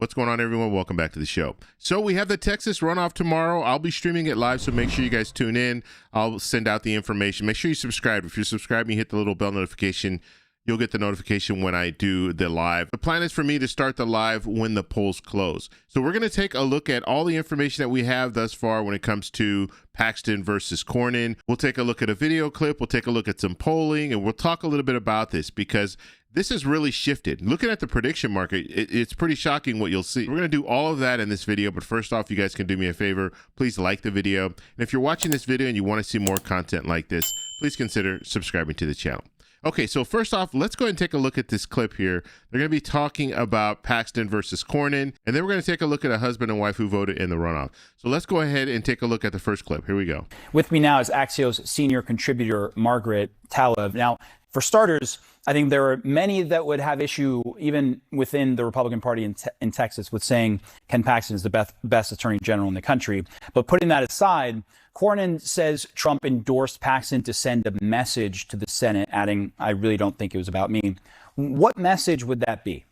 What's going on, everyone? Welcome back to the show. So we have the Texas runoff tomorrow. I'll be streaming it live, so make sure you guys tune in. I'll send out the information. Make sure you subscribe. If you're subscribing, hit the little bell notification. You'll get the notification when I do the live. The plan is for me to start the live when the polls close. So we're going to take a look at all the information that we have thus far when it comes to Paxton versus Cornyn. We'll take a look at a video clip. We'll take a look at some polling, and we'll talk a little bit about this because this has really shifted. Looking at the prediction market, it's pretty shocking what you'll see. We're going to do all of that in this video, but first off, you guys can do me a favor. Please like the video. And if you're watching this video and you want to see more content like this, please consider subscribing to the channel. Okay, so first off, let's go ahead and take a look at this clip here. They're going to be talking about Paxton versus Cornyn, and then we're going to take a look at a husband and wife who voted in the runoff. So let's go ahead and take a look at the first clip. Here we go. With me now is Axios senior contributor Margaret Talib. Now, for starters, I think there are many that would have issue, even within the Republican Party in Texas, with saying Ken Paxton is the best attorney general in the country. But putting that aside, Cornyn says Trump endorsed Paxton to send a message to the Senate, adding, "I really don't think it was about me." What message would that be?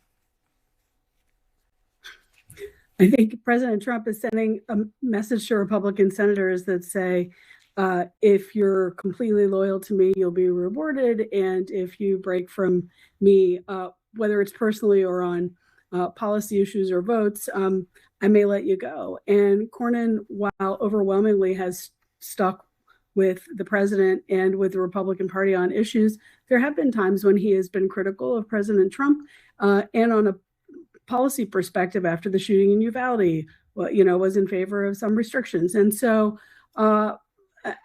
I think President Trump is sending a message to Republican senators that say, if you're completely loyal to me, you'll be rewarded. And if you break from me, whether it's personally or on policy issues or votes, I may let you go. And Cornyn, while overwhelmingly has stuck with the president and with the Republican Party on issues, there have been times when he has been critical of President Trump and on a policy perspective after the shooting in Uvalde, was in favor of some restrictions. And so,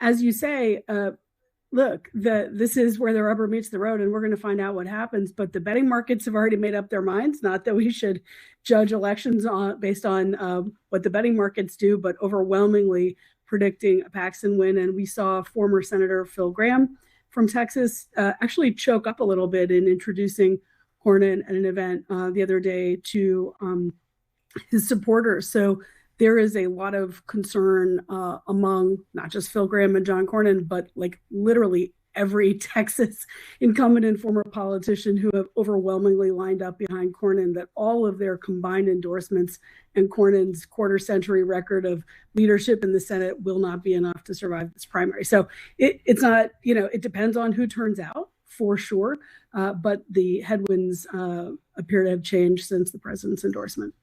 as you say, look, this is where the rubber meets the road, and we're going to find out what happens. But the betting markets have already made up their minds. Not that we should judge elections based on what the betting markets do, but overwhelmingly predicting a Paxton win. And we saw former Senator Phil Gramm from Texas actually choke up a little bit in introducing Cornyn at an event the other day to his supporters. So there is a lot of concern among not just Phil Gramm and John Cornyn, but like literally every Texas incumbent and former politician who have overwhelmingly lined up behind Cornyn, that all of their combined endorsements and Cornyn's quarter-century record of leadership in the Senate will not be enough to survive this primary. So it's not, it depends on who turns out for sure, but the headwinds appear to have changed since the president's endorsement.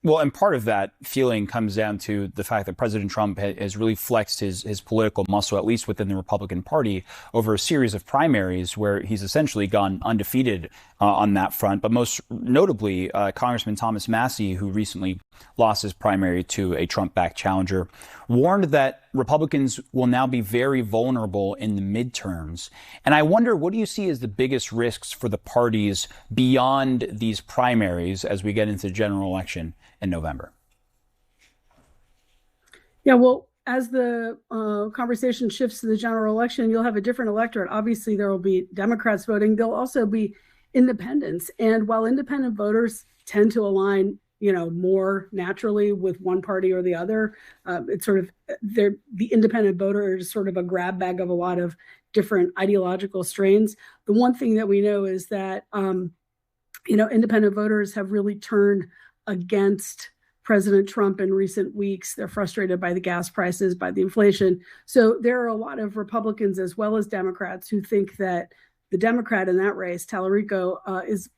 Well, and part of that feeling comes down to the fact that President Trump has really flexed his political muscle, at least within the Republican Party, over a series of primaries where he's essentially gone undefeated on that front. But most notably, Congressman Thomas Massie, who recently lost his primary to a Trump-backed challenger, warned that Republicans will now be very vulnerable in the midterms. And I wonder, what do you see as the biggest risks for the parties beyond these primaries as we get into the general election in November? Yeah, well, as the conversation shifts to the general election, you'll have a different electorate. Obviously, there will be Democrats voting. There'll also be independents. And while independent voters tend to align, more naturally with one party or the other, it's sort of the independent voter is sort of a grab bag of a lot of different ideological strains. The one thing that we know is that, independent voters have really turned against President Trump in recent weeks. They're frustrated by the gas prices, by the inflation. So there are a lot of Republicans as well as Democrats who think that the Democrat in that race, Talarico, is,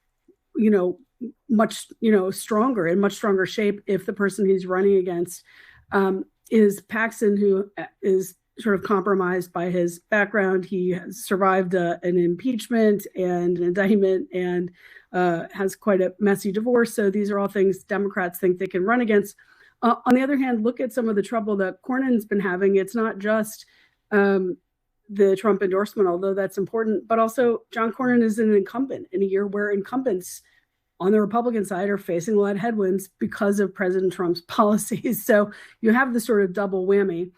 much, stronger, in much stronger shape if the person he's running against is Paxton, who is sort of compromised by his background. He has survived an impeachment and an indictment and has quite a messy divorce. So these are all things Democrats think they can run against. On the other hand, look at some of the trouble that Cornyn's been having. It's not just the Trump endorsement, although that's important, but also John Cornyn is an incumbent in a year where incumbents on the Republican side are facing a lot of headwinds because of President Trump's policies. So you have this sort of double whammy.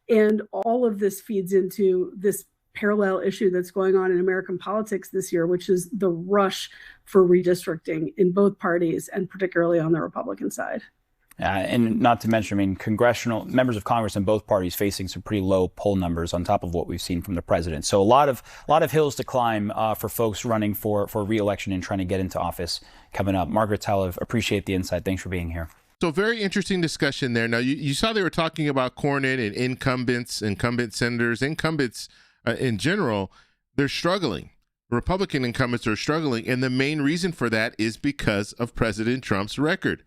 And all of this feeds into this parallel issue that's going on in American politics this year, which is the rush for redistricting in both parties and particularly on the Republican side. And not to mention, I mean, congressional members of Congress in both parties facing some pretty low poll numbers on top of what we've seen from the president. So a lot of hills to climb for folks running for re-election and trying to get into office coming up. Margaret Talev, appreciate the insight. Thanks for being here. So very interesting discussion there. Now, you saw they were talking about Cornyn and incumbent senators, incumbents in general. They're struggling. Republican incumbents are struggling. And the main reason for that is because of President Trump's record.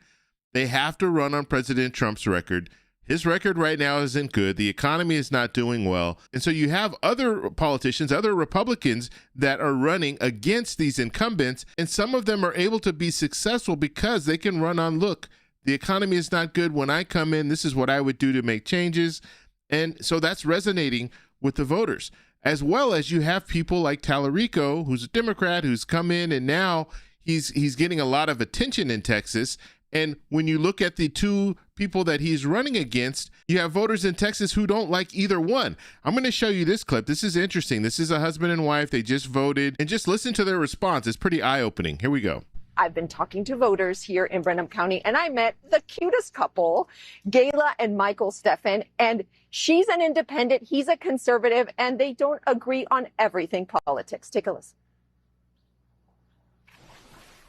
They have to run on President Trump's record. His record right now isn't good. The economy is not doing well. And so you have other politicians, other Republicans that are running against these incumbents. And some of them are able to be successful because they can run on, look, the economy is not good. When I come in, this is what I would do to make changes. And so that's resonating with the voters. As well as you have people like Talarico, who's a Democrat, who's come in and now he's getting a lot of attention in Texas. And when you look at the two people that he's running against, you have voters in Texas who don't like either one. I'm going to show you this clip. This is interesting. This is a husband and wife. They just voted. And just listen to their response. It's pretty eye-opening. Here we go. I've been talking to voters here in Brenham County, and I met the cutest couple, Gayla and Michael Steffen. And she's an independent, he's a conservative, and they don't agree on everything politics. Take a listen.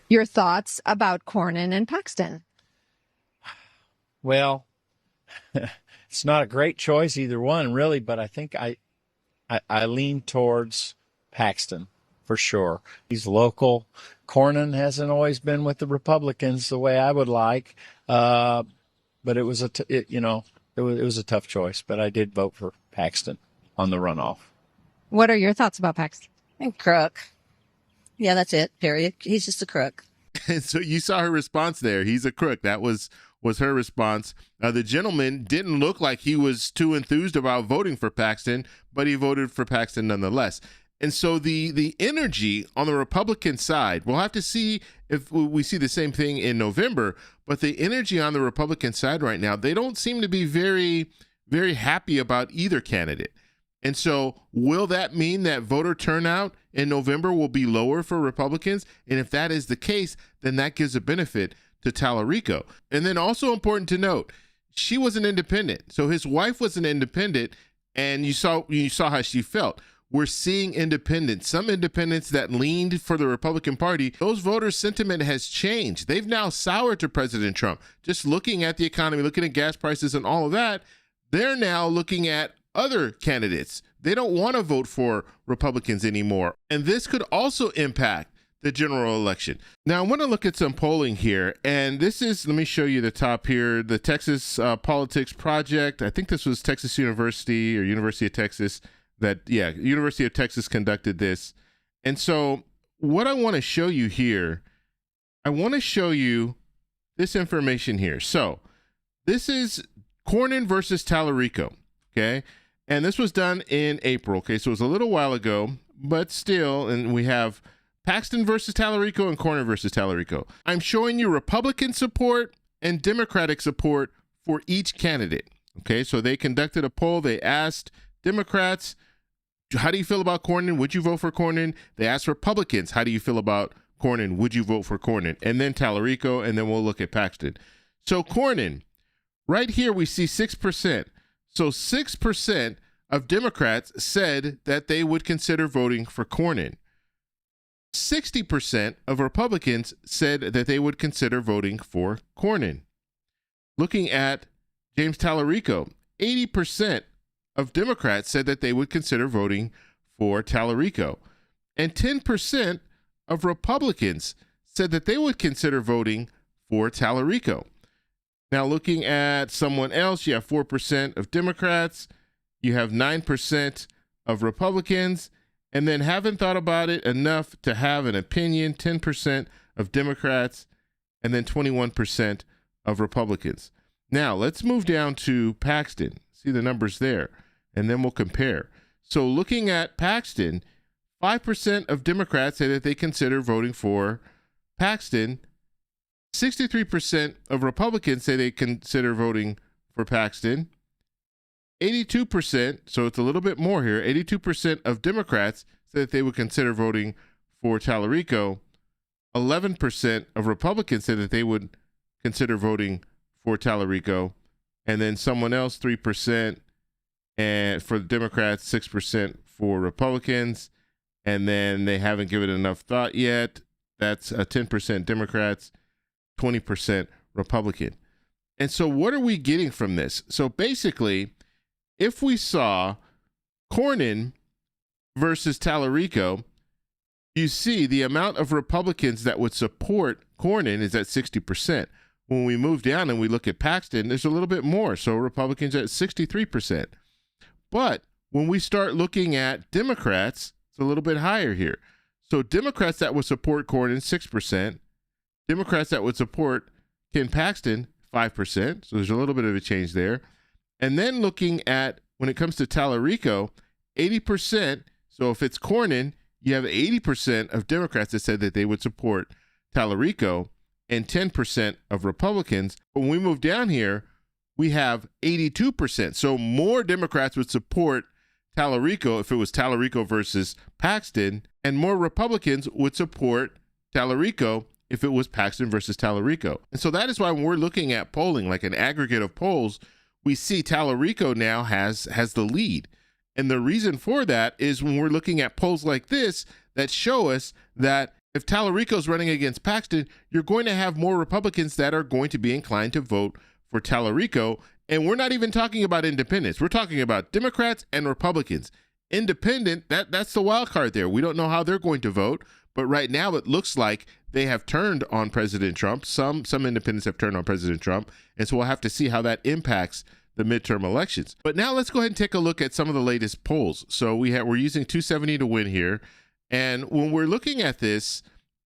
Your thoughts about Cornyn and Paxton? Well, it's not a great choice, either one, really, but I think I lean towards Paxton for sure. He's local. Cornyn hasn't always been with the Republicans the way I would like, but it was it was a tough choice. But I did vote for Paxton on the runoff. What are your thoughts about Paxton? And crook. Yeah, that's it, period. He's just a crook. And so you saw her response there. He's a crook. That was her response. The gentleman didn't look like he was too enthused about voting for Paxton, but he voted for Paxton nonetheless. And so the energy on the Republican side, we'll have to see if we see the same thing in November, but the energy on the Republican side right now, they don't seem to be very, very happy about either candidate. And so will that mean that voter turnout in November will be lower for Republicans? And if that is the case, then that gives a benefit to Talarico. And then also important to note, she was an independent. So his wife was an independent, and you saw how she felt. We're seeing independents, some independents that leaned for the Republican Party. Those voters' sentiment has changed. They've now soured to President Trump. Just looking at the economy, looking at gas prices and all of that, they're now looking at other candidates. They don't want to vote for Republicans anymore. And this could also impact the general election. Now, I want to look at some polling here. And this is, let me show you the top here, the Texas Politics Project. I think this was Texas University or University of Texas. University of Texas conducted this. And so what I want to show you here, I want to show you this information here. So this is Cornyn versus Talarico, okay? And this was done in April, okay? So it was a little while ago, but still, and we have Paxton versus Talarico and Cornyn versus Talarico. I'm showing you Republican support and Democratic support for each candidate, okay? So they conducted a poll. They asked Democrats, how do you feel about Cornyn? Would you vote for Cornyn? They asked Republicans, how do you feel about Cornyn? Would you vote for Cornyn? And then Talarico, and then we'll look at Paxton. So Cornyn, right here we see 6%. So 6% of Democrats said that they would consider voting for Cornyn. 60% of Republicans said that they would consider voting for Cornyn. Looking at James Talarico, 80% of Democrats said that they would consider voting for Talarico. And 10% of Republicans said that they would consider voting for Talarico. Now, looking at someone else, you have 4% of Democrats, you have 9% of Republicans, and then haven't thought about it enough to have an opinion, 10% of Democrats, and then 21% of Republicans. Now, let's move down to Paxton. See the numbers there, and then we'll compare. So looking at Paxton, 5% of Democrats say that they consider voting for Paxton. 63% of Republicans say they consider voting for Paxton. 82%, so it's a little bit more here, 82% of Democrats say that they would consider voting for Talarico. 11% of Republicans say that they would consider voting for Talarico, and then someone else 3%, and for the Democrats 6% for Republicans, and then they haven't given it enough thought yet. That's 10% Democrats, 20% Republican. And so what are we getting from this? So basically, if we saw Cornyn versus Talarico, you see the amount of Republicans that would support Cornyn is at 60%. When we move down and we look at Paxton, there's a little bit more. So Republicans at 63%. But when we start looking at Democrats, it's a little bit higher here. So Democrats that would support Cornyn, 6%. Democrats that would support Ken Paxton, 5%. So there's a little bit of a change there. And then looking at, when it comes to Talarico, 80%. So if it's Cornyn, you have 80% of Democrats that said that they would support Talarico and 10% of Republicans. When we move down here, we have 82%. So more Democrats would support Talarico if it was Talarico versus Paxton, and more Republicans would support Talarico if it was Paxton versus Talarico. And so that is why when we're looking at polling, like an aggregate of polls, we see Talarico now has the lead. And the reason for that is when we're looking at polls like this that show us that if Talarico's running against Paxton, you're going to have more Republicans that are going to be inclined to vote for Talarico. And we're not even talking about independents. We're talking about Democrats and Republicans. Independent, that's the wild card there. We don't know how they're going to vote. But right now it looks like they have turned on President Trump. Some independents have turned on President Trump. And so we'll have to see how that impacts the midterm elections. But now let's go ahead and take a look at some of the latest polls. So we're using 270 to win here. And when we're looking at this,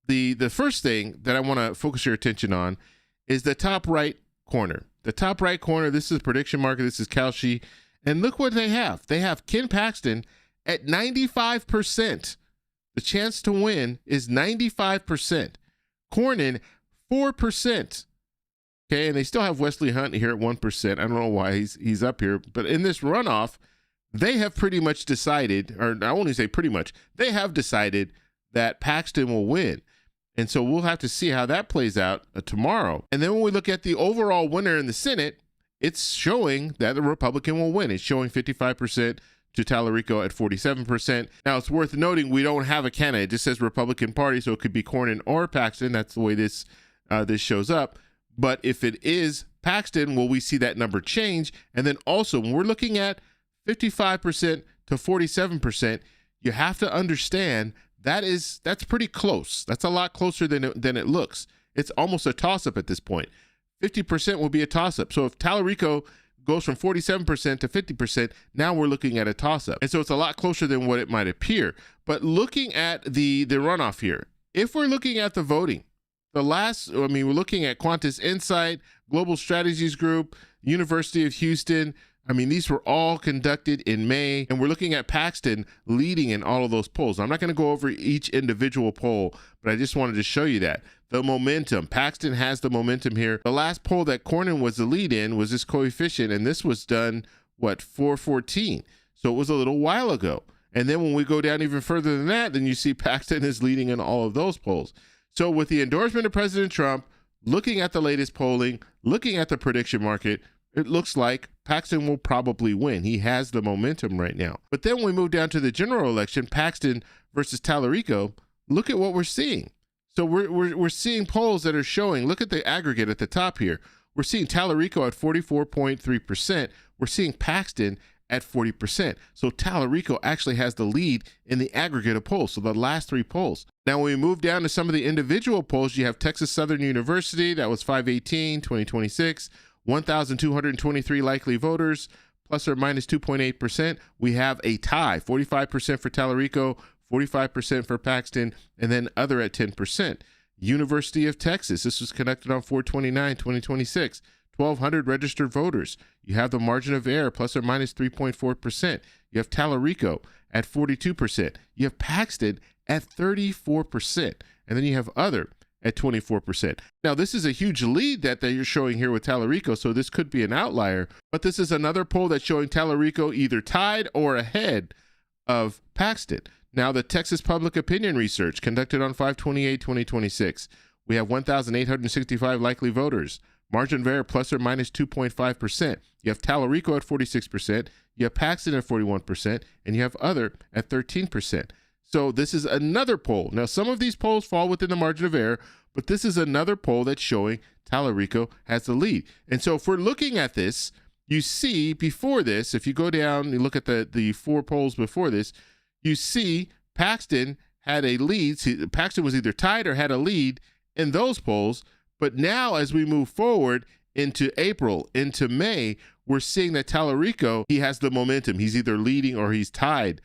the first thing that I want to focus your attention on is the top right corner. The top right corner, this is prediction market, this is Kalshi. And look what they have. They have Ken Paxton at 95%. The chance to win is 95%. Cornyn, 4%. Okay, and they still have Wesley Hunt here at 1%. I don't know why he's up here. But in this runoff, they have pretty much decided, or I won't say pretty much, they have decided that Paxton will win. And so we'll have to see how that plays out tomorrow. And then when we look at the overall winner in the Senate, it's showing that the Republican will win. It's showing 55% to Talarico at 47%. Now, it's worth noting we don't have a candidate. It just says Republican Party, so it could be Cornyn or Paxton. That's the way this shows up. But if it is Paxton, will we see that number change? And then also, when we're looking at 55% to 47%, you have to understand that's pretty close. That's a lot closer than it looks. It's almost a toss-up at this point. 50% will be a toss-up. So if Talarico goes from 47% to 50%, now we're looking at a toss-up. And so it's a lot closer than what it might appear. But looking at the runoff here, if we're looking at the voting, we're looking at Qantas Insight, Global Strategies Group, University of Houston. These were all conducted in May, and we're looking at Paxton leading in all of those polls. I'm not going to go over each individual poll, but I just wanted to show you that. The momentum, Paxton has the momentum here. The last poll that Cornyn was the lead in was this coefficient, and this was done, 414. So it was a little while ago. And then when we go down even further than that, then you see Paxton is leading in all of those polls. So with the endorsement of President Trump, looking at the latest polling, looking at the prediction market, it looks like Paxton will probably win. He has the momentum right now. But then when we move down to the general election, Paxton versus Talarico, look at what we're seeing. So we're seeing polls that are showing, look at the aggregate at the top here. We're seeing Talarico at 44.3%. We're seeing Paxton at 40%. So Talarico actually has the lead in the aggregate of polls, so the last three polls. Now, when we move down to some of the individual polls, you have Texas Southern University, that was 518, 2026, 1,223 likely voters, plus or minus 2.8%. We have a tie, 45% for Talarico, 45% for Paxton, and then other at 10%. University of Texas, this was conducted on 4/29, 2026, 1,200 registered voters. You have the margin of error, plus or minus 3.4%. You have Talarico at 42%. You have Paxton at 34%. And then you have other at 24%. Now, this is a huge lead that you're showing here with Talarico, so this could be an outlier. But this is another poll that's showing Talarico either tied or ahead of Paxton. Now, the Texas Public Opinion Research conducted on 5/28, 2026. We have 1,865 likely voters. Margin of error plus or minus 2.5%. You have Talarico at 46%. You have Paxton at 41%. And you have other at 13%. So this is another poll. Now, some of these polls fall within the margin of error, but this is another poll that's showing Talarico has the lead. And so if we're looking at this, you see before this, if you go down and you look at the 4 polls before this, you see Paxton had a lead. Paxton was either tied or had a lead in those polls. But now as we move forward into April, into May, we're seeing that Talarico, he has the momentum. He's either leading or he's tied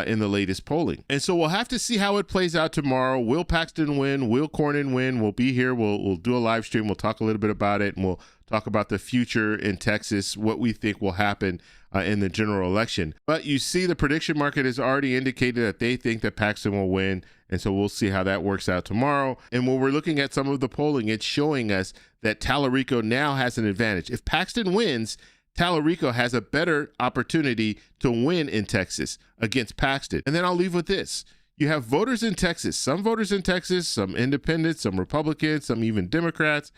in the latest polling. And so we'll have to see how it plays out tomorrow. Will Paxton win? Will Cornyn win? We'll be here. We'll do a live stream. We'll talk a little bit about it, and we'll talk about the future in Texas, what we think will happen in the general election. But you see the prediction market has already indicated that they think that Paxton will win. And so we'll see how that works out tomorrow. And when we're looking at some of the polling, it's showing us that Talarico now has an advantage. If Paxton wins, Talarico has a better opportunity to win in Texas against Paxton. And then I'll leave with this. You have voters in Texas, some voters in Texas, some independents, some Republicans, some even Democrats.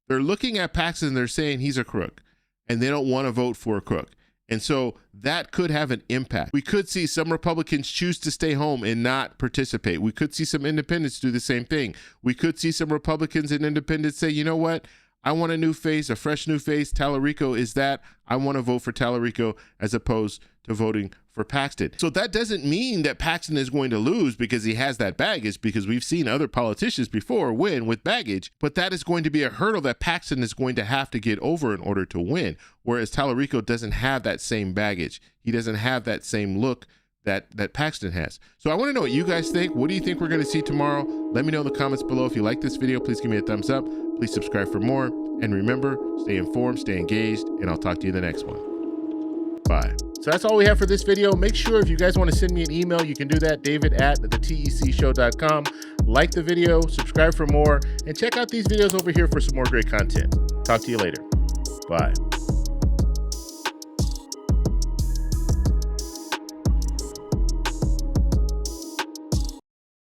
They're looking at Paxton and they're saying he's a crook, and they don't want to vote for a crook. And so that could have an impact. We could see some Republicans choose to stay home and not participate. We could see some independents do the same thing. We could see some Republicans and independents say, you know what? I want a new face, a fresh new face. Talarico is that. I want to vote for Talarico as opposed to voting for Paxton. So that doesn't mean that Paxton is going to lose because he has that baggage, because we've seen other politicians before win with baggage, but that is going to be a hurdle that Paxton is going to have to get over in order to win, whereas Talarico doesn't have that same baggage. He doesn't have that same look that Paxton has. So I want to know what you guys think. What do you think we're going to see tomorrow? Let me know in the comments below. If you like this video, please give me a thumbs up. Please subscribe for more. And remember, stay informed, stay engaged, and I'll talk to you in the next one. Bye. So that's all we have for this video. Make sure if you guys want to send me an email, you can do that, david@thetecshow.com. Like the video, subscribe for more, and check out these videos over here for some more great content. Talk to you later. Bye.